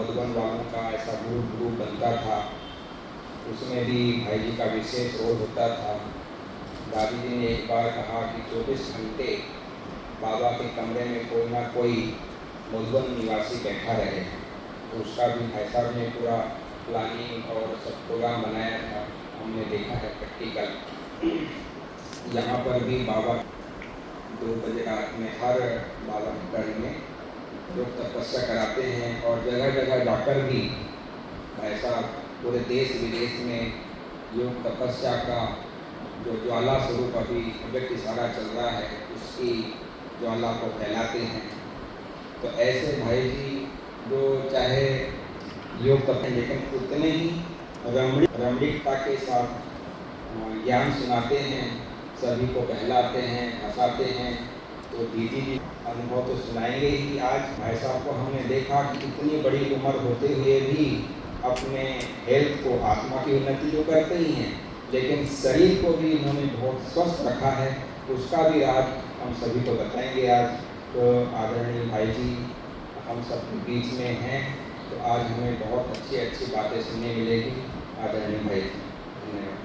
मधुबन वालों का ऐसा ग्रुप बनता था, उसमें भी भाई जी का विशेष रोल होता था। दादी जी ने एक बार कहा कि 24 घंटे बाबा के कमरे में कोई ना कोई मधुबन निवासी बैठा रहे, तो उसका भी भाई साहब ने पूरा प्लानिंग और सब प्रोग्राम बनाया था। हमने देखा है प्रैक्टिकल। यहाँ पर भी बाबा 2 बजे रात में हर बाबा गढ़ में लोग तपस्या कराते हैं और जगह जगह जाकर भी ऐसा पूरे देश विदेश में योग तपस्या का जो ज्वाला स्वरूप अभी व्यक्ति सारा चल रहा है, उसकी ज्वाला को फैलाते हैं। तो ऐसे भाई जी जो चाहे योग तप, लेकिन उतने ही रमणीकता के साथ ज्ञान सुनाते हैं, सभी को बहलाते हैं, हंसाते हैं। तो दीदी जी अनुभव तो सुनाएंगे ही। आज भाई साहब को हमने देखा कि इतनी बड़ी उम्र होते हुए भी अपने हेल्थ को, आत्मा की उन्नति जो करते ही हैं, लेकिन शरीर को भी इन्होंने बहुत स्वस्थ रखा है। उसका भी आज हम सभी को बताएंगे। आज तो आदरणीय भाई जी हम सब के बीच में हैं, तो आज हमें बहुत अच्छी अच्छी बातें सुनने मिलेगी। आदरणीय भाई जी, धन्यवाद।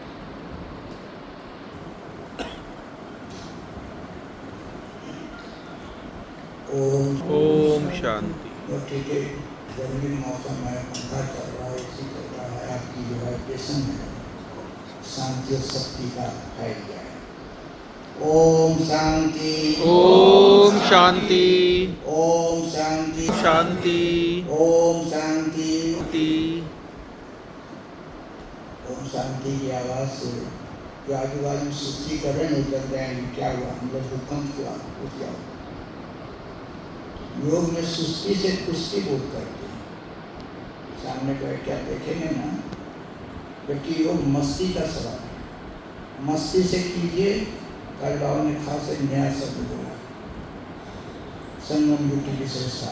ओम शांति। ठीक है, गर्मी मौसम है, पंखा चल रहा है, एसी चल रहा है, आपकी जो वाइब्रेशन है शांति और शक्ति का फैल जाए। ओम शांति, ओम शांति, ओम शांति, शांति, ओम शांति। शांति। ओम शांति की आवाज़ से जो आजू बाजू में सृष्टि कर रहे हैं उतर जाएंगे। क्या हुआ? मतलब भूकंप हुआ, उठ जाओ। योग में सृष्टि से कुश्ती बोध करते हैं। सामने बैठ के आप देखेंगे ना, जबकि योग मस्ती का सवाल है। मस्ती से कीजिए। कल बाबा ने खास एक नया शब्द बोला, संगम युक्ति विशेषता।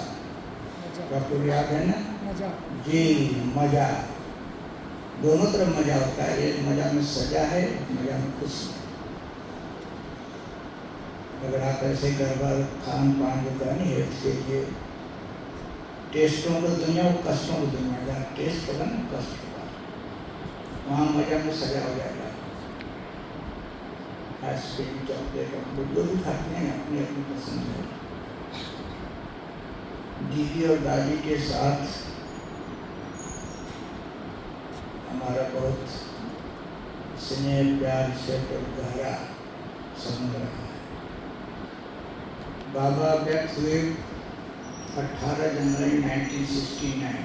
आपको याद है ना? मजा। जी, मजा। दोनों तरफ मजा होता है। एक मजा में सजा है, एक मजा में खुशी। अगर आप ऐसे गड़बड़ खान पान जो करनी है, इसके लिए टेस्टों को दुनिया और कष्टों को दुनिया, जहाँ टेस्ट होगा ना कष्ट होगा, वहाँ मजा में सजा हो जाएगा। आइसक्रीम, चॉकलेट, जो भी खाते हैं अपनी अपनी पसंद है। दीदी और दादी के साथ हमारा बहुत स्नेह, प्यार से गहरा संबंध रहा है। बाबा व्यक्त हुए 18 जनवरी 1969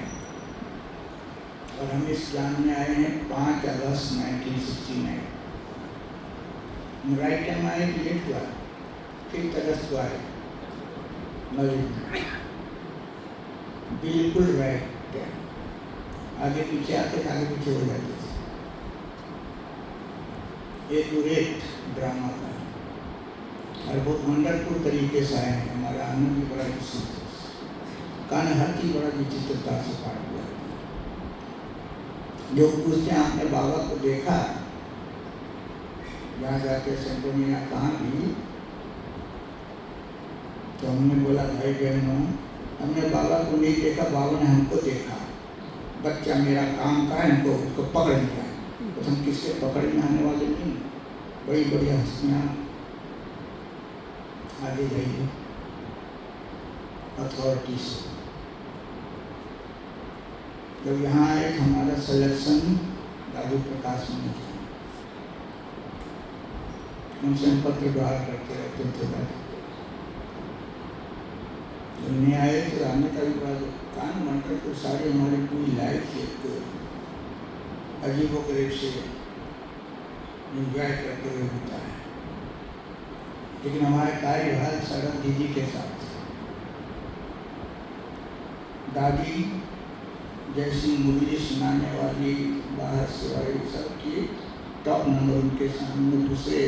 और हम इस ज्ञान में आए हैं 5 अगस्त 1969। राइट टाइम आए, लेट हुआ, 5 अगस्त को आए बिल्कुल राइट टाइम। आगे पीछे आते, आगे पीछे हो जाते थे। एक रेट ड्रामा था और बहुत वंडरफुल तरीके से आए हैं। हमारा आनंद भी बड़ा विचित्र, कान हर चीज बड़ा विचित्रता से पार हुआ। जो पूछते हैं आपने बाबा को देखा, जहाँ जाके सेंटोनिया कहाँ भी, तो हमने बोला भाई बहनों, हमने बाबा को नहीं देखा, बाबा ने हमको देखा। बच्चा मेरा काम का है, हमको उसको पकड़ लिया। तो हम किससे पकड़ने आने वाले नहीं। बड़ी बड़ी हस्तियाँ आगे गई अथॉरिटी से। जब यहाँ आए तो हमारा सिलेक्शन दादू प्रकाश में किया। उनसे हम पत्र व्यवहार करते रहते थे। जब नहीं आए तो आने का भी बाद कान बनकर तो सारी हमारी पूरी लाइफ एक अजीब गरीब से इंजॉय करते हुए होता है। लेकिन हमारे कार्यभार सारा दीदी के साथ। दादी जैसी मुरली सुनाने वाली, बाहर से वाली, सबकी टॉप नंबर उनके सामने। दूसरे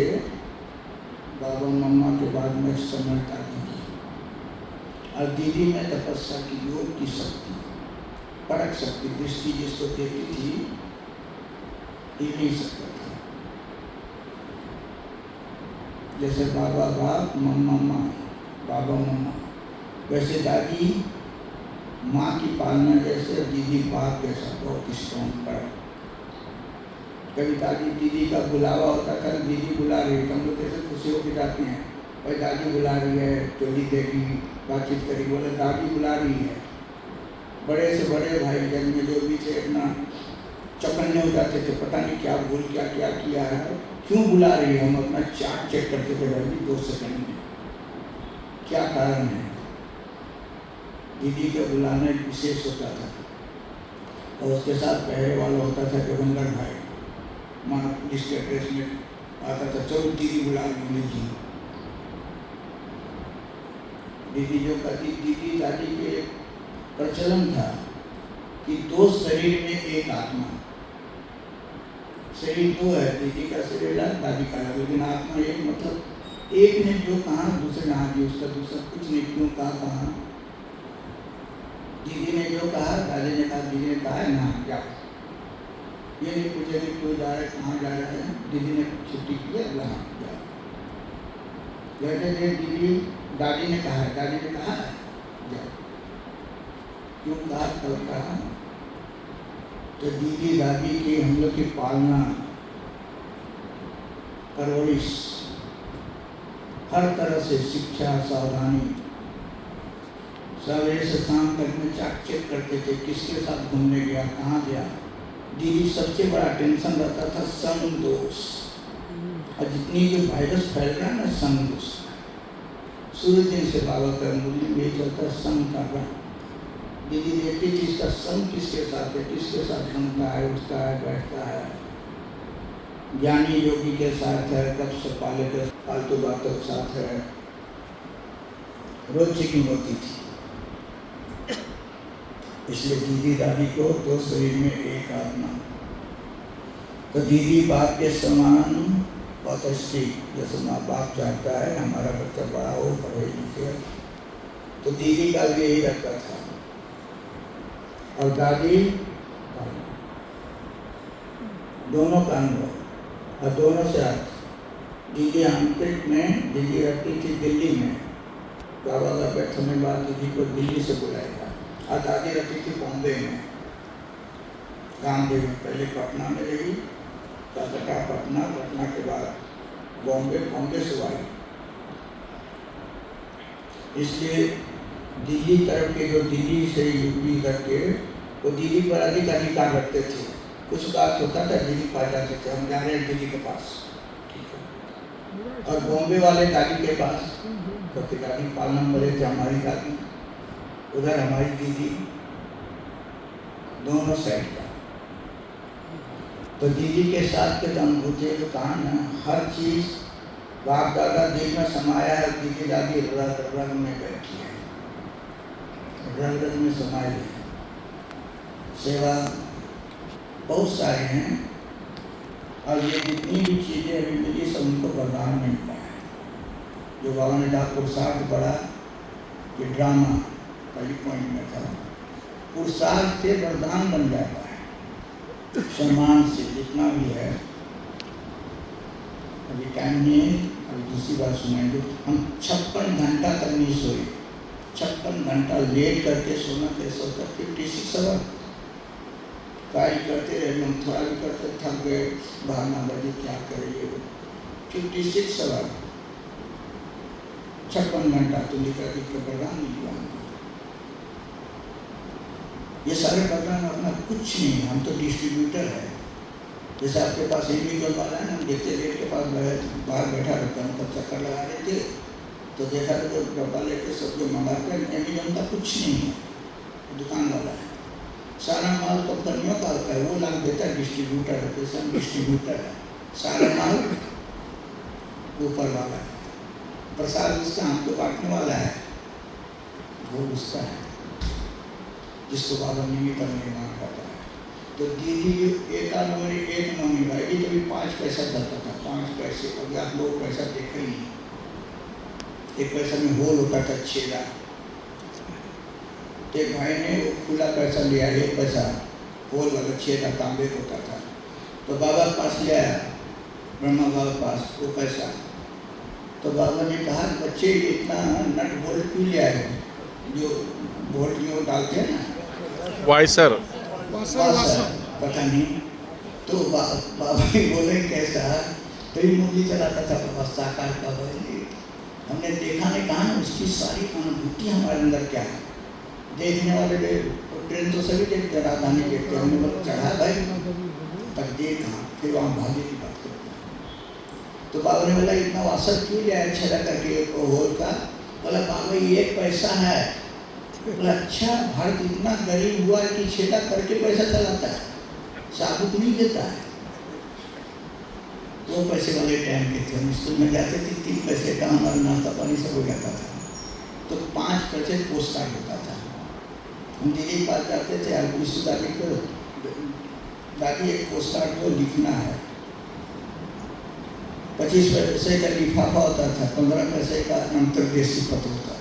बाबा मम्मा के बाद में समझता दीदी, और दीदी में तपस्या की, योग की शक्ति, परख शक्ति, दृष्टि जिसको देती थी, हिल नहीं सकता था। जैसे बाबा बाप, मम्मा माँ, बाबा मम्मा, वैसे दादी माँ की पालना जैसे दीदी बाप जैसा बहुत स्ट्रॉन्ग कर। कभी दादी दीदी का बुलावा होता था, दीदी बुला रही है, हम लोग कैसे खुशी होकर जाते हैं, भाई दादी बुला रही है, चोली देगी, बातचीत करी, बोले दादी बुला रही है। बड़े से बड़े भाई जन में जो भी थे अपना चौकन्ने हो जाते थे, पता नहीं क्या भूल क्या क्या किया है, क्यों बुला रही है। हम अपना चार्ट चेक करते थे, भाई 2 सेकंड में क्या कारण है। दीदी का बुलाना एक विशेष होता था, और उसके साथ पहले वाला होता था दिवंगर भाई, माँ पुलिस के ड्रेस में आता था, चलो दीदी बुला रही है। दीदी जो कहती, दीदी दादी के प्रचलन था कि 2 शरीर में एक आत्मा। शरीर 2 है, दीदी का शरीर है, दादी का है, लेकिन आत्मा एक। मतलब एक ने जो कहा दूसरे ने हाँ उसका दूसरा कुछ नहीं, क्यों कहा। दीदी ने जो कहा दादी ने कहा, दीदी ने कहा है ना जाओ, ये नहीं पूछे कि क्यों जा रहे कहाँ जा रहे हैं। दीदी ने छुट्टी की है, बोला हाँ जाओ। जैसे दीदी दादी ने कहा है, दादी ने कहा जाओ, क्यों कहा कब कहा। तो दीदी दादी की हम लोग की पालना परवरिश, हर तरह से शिक्षा सावधानी, सवेरे से शाम तक में चेक करते थे किसके साथ घूमने गया, कहाँ गया। दीदी सबसे बड़ा टेंशन रहता था संग दोष, और जितनी जो वायरस फैल रहा है ना संग दोष, सूर्य दिन से बाबा का मूल्य में यही चलता है, संग का रंग। दीदी देखती थी इसका संग किसके साथ है, किसके साथ घूमता है, उठता है, बैठता है, ज्ञानी योगी के साथ है, कब से पाले के फालतू बातों के साथ है। रोज चेकिंग होती थी। इसलिए दीदी दादी को 2 शरीर में एक आत्मा। तो दीदी बाप के समान पतश्री, जैसे माँ बाप चाहता है हमारा बच्चा बड़ा हो, पढ़े लिखे, तो दीदी का भी यही रखता था। और दादी दोनों का अनुभव, और दोनों से आती। दीदी आंतरिक में, दीदी रहती थी दिल्ली में, बाबा का बैठने बाद दीदी को दिल्ली से बुलाएगा, और दादी रहती थी बॉम्बे में, रामदेव में। पहले पटना में रही, कलकत्ता पटना, पटना के बाद बॉम्बे, बॉम्बे से आई। इसलिए दिल्ली तरफ के जो दिल्ली से यूपी करके वो दीदी पर अधिक अधिकार रखते थे। कुछ बात होता था दीदी पा जाते थे, हम जा रहे हैं दीदी के पास, ठीक है। और बॉम्बे वाले दादी के पास, क्योंकि दादी पालना पड़े थे, हमारी दादी उधर, हमारी दीदी, दोनों साइड का। तो दीदी के साथ के अनुभूति जो कहा ना, हर चीज़ बाप दादा दिल में समाया है, दीदी दादी रंग में बैठी है, रंग रंग में समाई है। सेवा बहुत सारे हैं, और ये जितनी भी चीज़ें अभी मिली सब उनको वरदान मिलता है। जो बाबा ने कहा पुरुषार्थ बड़ा, ये ड्रामा पहली पॉइंट में था, पुरुषार्थ से वरदान बन जाता है। सम्मान से जितना भी है, अभी टाइम नहीं है, अभी दूसरी बात सुनाएंगे। हम 56 घंटा तक नहीं सोए, 56 घंटा लेट करके सोना कैसे होता, 56 आवर कार्य करते रहे। हम थोड़ा भी करते थक गए, बहाना बजे क्या करेंगे, 56 आवर, 56 घंटा तो निकल के प्रदान नहीं हुआ। ये सारे प्रदान अपना कुछ नहीं, हम तो डिस्ट्रीब्यूटर है। जैसे आपके पास इंडिविजुअल वाला है ना, हम देखते रेट के पास बाहर बैठा रहता है, मतलब चक्कर लगा रहे थे, तो देखा तो डब्बा लेके सब जो मंगाते हैं, एमेजॉन का कुछ नहीं है, दुकान वाला है। सारा माल कंपनियों का होता है, वो लाभ देता है डिस्ट्रीब्यूटर है, जैसे हम डिस्ट्रीब्यूटर है। सारा माल ऊपर वाला है, प्रसाद उसका हमको बांटने वाला है, वो उसका है, जिसको बाबा निमित्त निर्माण करता है। तो दीदी एक मम्मी भाई जी, कभी 5 पैसा चलता था, 5 पैसे। अभी आप लोग पैसा देखे ही नहीं, 1 पैसा में होल होता था, छेदा। एक भाई ने वो खुला पैसा लिया, 1 पैसा होल वाला छेदा तांबे होता था, तो बाबा के पास ले आया, ब्रह्मा बाबा के पास वो पैसा। तो बाबा ने कहा बच्चे इतना नट बोल्ट क्यों ले आए, जो वोट में वो डालते हैं ना, वायसर। पता नहीं। तो बाबा ही बोले कैसा, तो ये मूवी चलाता था बाबा साकार का बोले, हमने देखा नहीं कहा ना उसकी सारी अनुभूति हमारे अंदर क्या है। देखने वाले ट्रेन तो सभी देखते, राजधानी देखते, हमने बोला चढ़ा भाई तक देखा, फिर वहाँ भागे की बात करते हैं। तो बाबा ने बोला इतना वासर क्यों लिया है छेड़ा करके होल का? बोला बाबा ये एक पैसा है। बोला अच्छा, भारत इतना गरीब हुआ कि छेड़ा करके पैसा चलाता है, साबुत नहीं देता है। वो पैसे वाले टाइम के थे, हम स्कूल में जाते थे, 3 पैसे का हमारा नाश्ता पानी सब हो जाता था। तो 5 पैसे पोस्ट कार्ड होता था। हम दीदी के पास जाते थे, दादी को, दादी एक पोस्ट कार्ड को लिखना है। 25 पैसे का लिफाफा होता था, 15 पैसे का अंतर्देशीय पत्र होता था।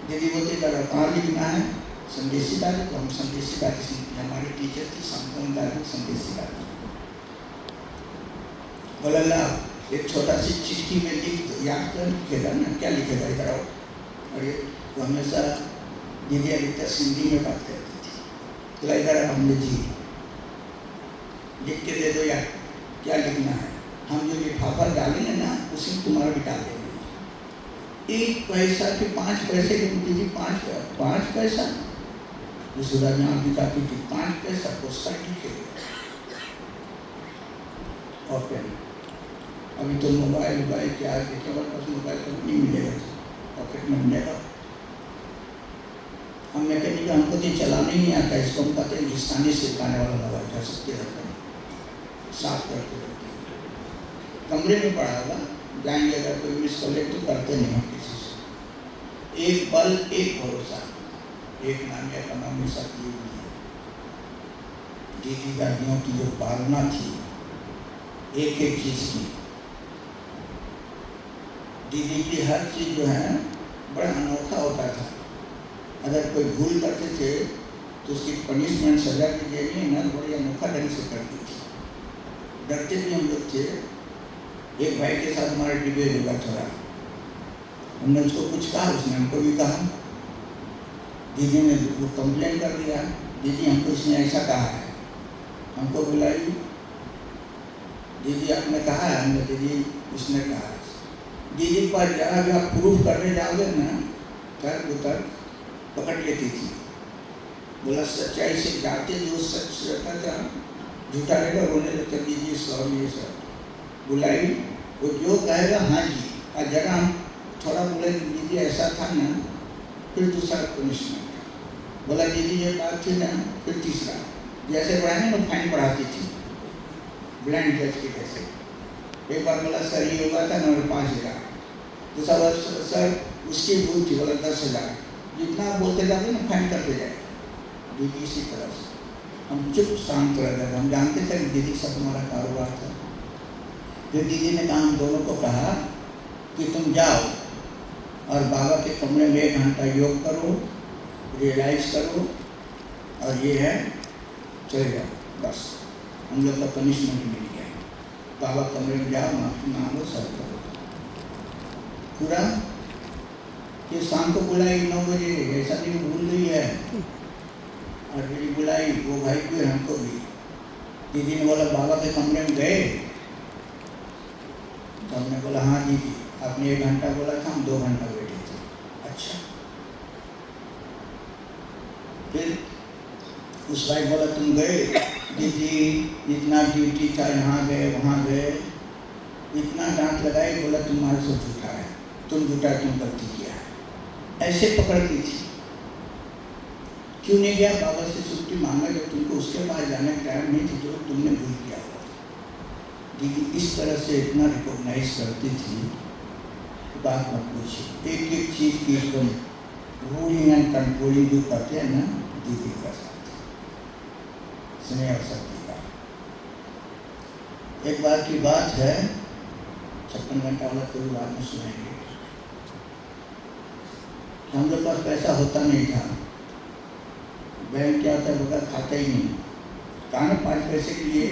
दीदी बोलते जरा कहाँ लिखना है? संदेशी दादी को। हम संदेशी दादी, हमारे टीचर थी संपूर्ण दादी संदेशी दादी। बोला ला एक छोटा सी चिट्ठी में लिख, याद कर लिखेगा ना, क्या लिखेगा इधर आओ। और ये वो हमेशा दीदी लिखता सिंधी में बात करती थी। बोला इधर हमने जी लिख के दे दो यार, क्या लिखना है? हम जो लिफाफा डालेंगे ना उसी में तुम्हारा भी डाल देंगे। 1 पैसा के 5 पैसे की दीदी, 5 पैसा सुधा जहाँ भी काफी थी, 5 पैसा पोस्टर लिखे। और पेन, अभी तो मोबाइल क्या देखिए, बस मोबाइल कभी नहीं मिलेगा, पॉकेट में मिलेगा। हम मैकेनिक, हमको तो चलाना ही नहीं आता, इसको हम कहते हैं हिस्सानी सिखाने वाला मोबाइल का, सबके रखते हैं, साफ करके रखते हैं। कमरे में पड़ा होगा, जाएंगे अगर कोई मिस कर ले तो करते नहीं हम किसी से। एक बल एक भरोसा, एक नाम या कमाने सकती हुई दीदी दादियों की जो पालना थी एक एक चीज की। दीदी की हर चीज जो है बड़ा अनोखा होता था। अगर कोई भूल करते थे तो उसकी पनिशमेंट सजा की देनी है ना, बड़ी अनोखा ढंग से करती थी। डरते भी हम लोग थे। एक भाई के साथ हमारा डिबेट हुआ थोड़ा, हमने उसको कुछ कहा, उसने हमको भी कहा। दीदी ने वो कंप्लेन कर दिया, दीदी हमको इसने ऐसा कहा है। हमको बुलाई, दीदी आपने कहा है? हमने दीदी उसने कहा है। दीदी पर जरा भी आप प्रूफ करने जाओगे ना, तर्क उतर पकड़ लेती थी। बोला सच्चाई से जाते जो सच रहता था, झूठा रहेगा रोने लगता, दीदी सॉरी ये सब। बुलाई, वो जो कहेगा हाँ जी, और जगह हम थोड़ा बोले दीदी ऐसा था ना, फिर दूसरा पनिशमेंट। बोला दीदी ये बात थी ना, फिर तीसरा। जैसे पढ़ाने में फाइन पढ़ाती थी ब्लाइंड जज के कैसे। एक बार बोला सर ये हुआ था ना 5,000, दूसरा बार सर उसकी भूल थी, बोला 10,000। जितना बोलते जाते ना फाइन करते जाए। दीदी इसी तरह से हम चुप शांत रह गए। हम जानते थे कि दीदी सब हमारा कारोबार था। फिर दीदी ने कहा, हम दोनों को कहा कि तुम जाओ और बाबा के कमरे में 1 घंटा योग करो, रियलाइज करो, और ये है चले जाओ। बस हम लोग का पनिशमेंट मिल गया। बाबा कमरे में जाओ, माफी मांगो, सब करो पूरा। फिर शाम को बुलाई 9 बजे, ऐसा नहीं भूल गई है। और मेरी बुलाई वो भाई भी हमको भी। दीदी ने बोला बाबा के कमरे में गए? तो हमने बोला हाँ दीदी, आपने 1 घंटा बोला था, हम 2 घंटा बैठे थे। अच्छा। फिर उस भाई बोला तुम गए? दीदी इतना ड्यूटी था, यहाँ गए वहाँ गए, इतना डांट लगाई। बोला तुम्हारे से झूठा है, तुम झूठा, तुम गलती किया है। ऐसे पकड़ती थी। क्यों नहीं गया बाबा से छुट्टी मांगा जब तुमको उसके पास जाने का टाइम नहीं थी, जो तुमने भूल किया हुआ। दीदी इस तरह से इतना रिकॉग्नाइज करती थी, बात मत पूछिए। एक एक चीज़ की एकदम रूलिंग एंड कंट्रोलिंग जो करते हैं ना, दीदी कर सकते स्नेह और शक्ति का। एक बार की बात है, 56 घंटा वाला कोई बात में सुनेंगे। हम लोग पास पैसा होता नहीं था, बैंक क्या होता है बगैर खाता ही नहीं। कहाँ ना 5 पैसे के लिए,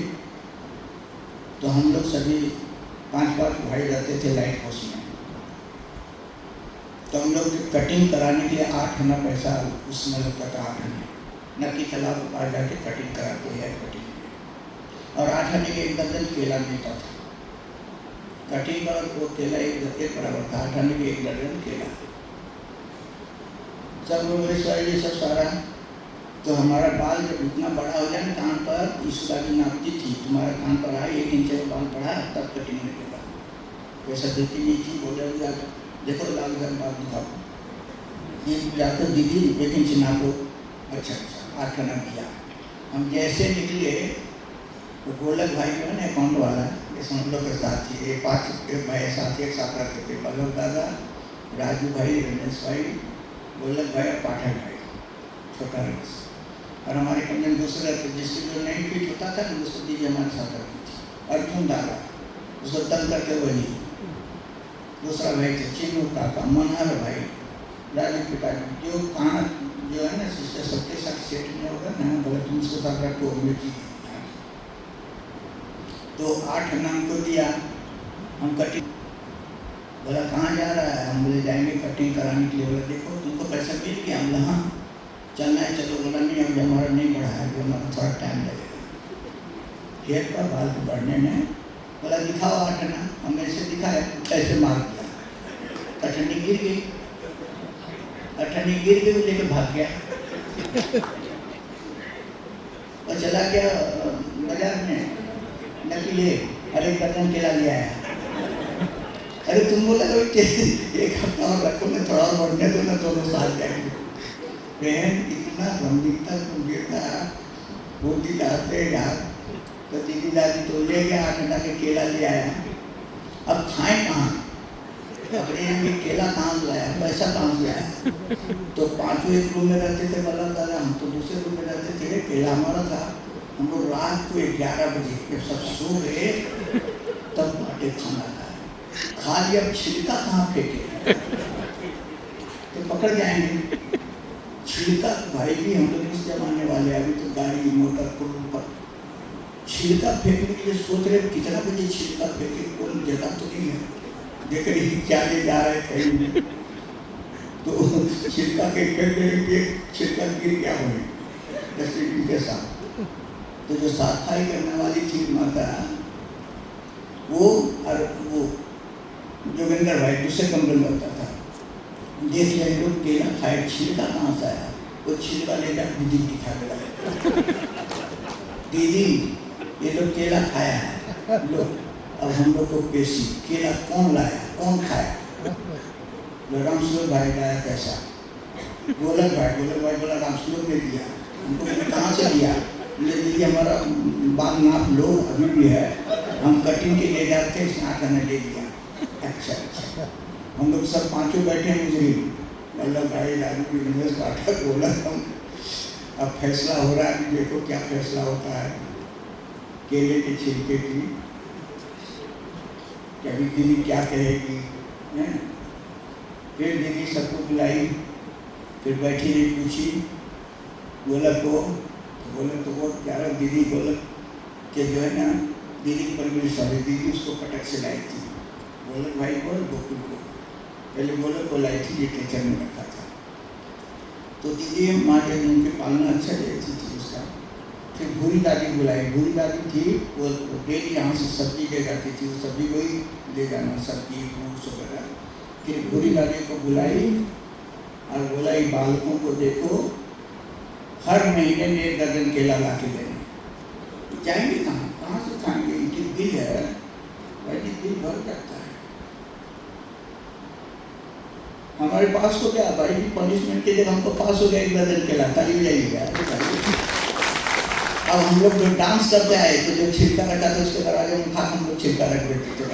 तो हम लोग सभी 5-5 भाई रहते थे लाइट हाउस में। तो हम लोग कटिंग कराने के लिए 8 आना पैसा उस समय लगता था। 8 आने नक्की तालाब के पास जाके कटिंग कराते हैं कटिंग, और 8 आने के 1 दर्जन केला मिलता था। कटिंग और वो केला एक बराबर था, 8 आने के 1 दर्जन केला। सब लोग ये सब सारा, तो हमारा बाल जब इतना बड़ा हो जाए ना कान पर, इस बार नापती थी तुम्हारा कान पर आए 1 इंच का बाल पड़ा तब कटिंग लगेगा, वैसा देती नहीं थी। बोले जाकर देखो लाल घर बाल दिखाओ, ये जाकर दीदी 1 इंच नापो। अच्छा 8 आना किया। हम जैसे निकले तो गोलक भाई जो है ना अकाउंट वाला, जैसे हम लोग के साथ ही 5 भाई साथ एक साथ रहते थे, पल्लव दादा, राजू भाई, रमेश भाई, गोलक भाई और पाठक भाई, छोटा रमेश। और हमारे कंजन दूसरे जिससे जो नहीं फिट होता था ना उसको दीदी हमारे साथ रखती थी। अर्जुन दादा उसको तंग करके वही, दूसरा भाई थे चीनू काका, मनहर भाई, राजू पिताजी, जो कहाँ जो है ना सिस्टर सबके साथ सेट में होगा ना, बोला तुम उसको साथ रखो मिट्टी। तो 8 आना हमको दिया, हम कटिंग, बोला कहाँ जा रहा है, हम बोले जाएंगे कटिंग कराने के लिए। बोला देखो तुमको पैसा मिल गया। हम बोला हाँ चलना है चलो। बोला नहीं अब हमारा नहीं बढ़ा है, जो हमारा थोड़ा टाइम लगेगा हेयर का बाल को बढ़ने में। बोला दिखाओ 8 आना। हमने ऐसे दिखाया, ऐसे मार दिया, अठन्नी गिर गई, अठन्नी गिर गई, लेके भाग गया और चला गया बाजार में नकली अरे दर्जन केला ले आया। अरे तुम बोला तो 1 हफ्ता और रखो ना, थोड़ा और बढ़ने दो ना, दोनों साल जाएंगे। बहन इतना गंभीरता गंभीरता बोलती जाते यार। तो दीदी दादी तो ले गया 8 आना के केला ले आया। अब खाएं कहाँ, अपने यहाँ के केला कहाँ से लाया, पैसा कहाँ से आया। तो 5 एक रूम में रहते थे बल्लभ दादा, हम तो दूसरे रूम में रहते थे। केला हमारा था। हम लोग रात को 11 बजे जब सब सो गए तब बाटे खाना खाए। खा लिया, छिलका कहाँ फेंके, तो पकड़ जाएंगे छिलका। भाई भी हम लोग इस जमाने वाले, अभी तो गाड़ी मोटर पर छिलका फेंकने के लिए सोच रहे कितना बजे छिलका फेंके, कोई जगह तो नहीं है, देख रही क्या ले जा रहे कहीं में। तो छिलका के फेंकने छिलका गिर गया हुए डस्टबिन के साथ। तो जो सफाई करने वाली थी माता, वो और वो जोगिंदर भाई दूसरे कमरे में रहता था, देख लिया लोग केला खाए, छिलका कहाँ से आया। वो छिलका लेकर दीदी दिखा गया, दीदी ये लोग केला खाया है, लो अब हम लोग को पेशी, केला कौन लाया कौन खाया। रामस्वरूप भाई लाया पैसा, गोलक भाई बोला रामस्वरूप ने दिया, हमको कहाँ से दिया। दीदी हमारा बाल नाप लो अभी भी है, हम कटिंग के ले जाते हैं, 8 आना ले दिया। अच्छा हम लोग सब 5 बैठे हैं मुझे, वल्लभ भाई, राजू, रमेश, पाठक, बोला हम अब फैसला हो रहा है। देखो क्या फैसला होता है केले के छिलके की, कभी दीदी क्या कहेगी है। फिर दीदी सबको बुलाई, फिर बैठी रही, पूछी गोलक को, बोले तो वो क्या रहा दीदी गोलक के जो है ना दीदी पर मेरी सारी दीदी उसको कटक से लाई थी, गोलक भाई को और गोकुल को। पहले गोलक को लाई थी, ये टीचर ने रखा था। तो दीदी माँ के उनके पालना अच्छा देती थी उसका। फिर भूरी दादी बुलाई, भूरी दादी थी वो डेली यहाँ से सब्जी ले जाती थी, वो सब्जी वही ले जाना, सब्जी फ्रूट्स वगैरह। फिर भूरी दादी को बुलाई और बोला ये बालकों को देखो हर महीने में 1 दर्जन केला ला के देना। तो जाएंगे कहाँ से खाएंगे, इनकी बिल है भाई, बिल भर करता है। हमारे पास तो क्या भाई पनिशमेंट के जगह हमको पास हो गया 1 दर्जन केला, ताली जाइएगा। अब हम लोग जो डांस करते आए तो जो छिलका रखा था उसके दरवाजे में खा हम लोग छिलका रख देते थे।